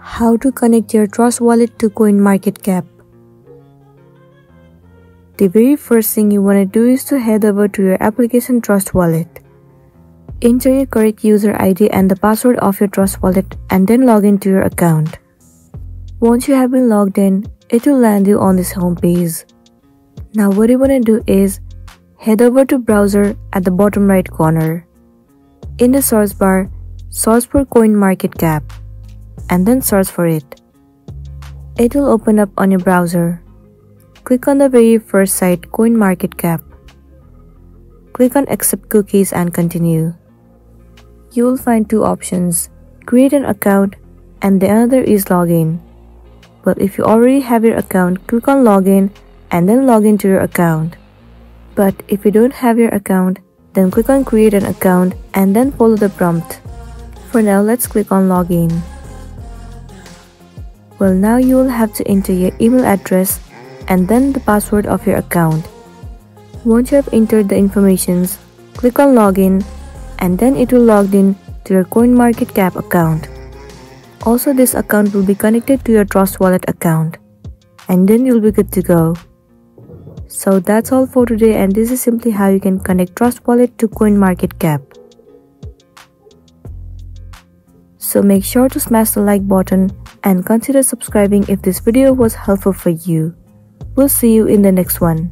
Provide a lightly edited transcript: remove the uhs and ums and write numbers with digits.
How to connect your Trust Wallet to Coinmarketcap. The very first thing you want to do is to head over to your application Trust Wallet. Enter your correct user ID and the password of your Trust Wallet and then log into your account. Once you have been logged in, it will land you on this home page. Now what you want to do is head over to browser at the bottom right corner. In the search bar, search for Coinmarketcap and then search for it. It will open up on your browser. Click on the very first site, Coinmarketcap. Click on Accept Cookies and Continue. You will find two options, create an account and the other is login. Well, if you already have your account, click on Login and then log into your account. But if you don't have your account, then click on Create an account and then follow the prompt. For now, let's click on Login. Well, now you will have to enter your email address and then the password of your account. Once you have entered the informations, click on Login and then it will log in to your Coinmarketcap account. Also, this account will be connected to your Trust Wallet account and then you'll be good to go. So that's all for today, and this is simply how you can connect Trust Wallet to Coinmarketcap. So make sure to smash the like button and consider subscribing if this video was helpful for you. We'll see you in the next one.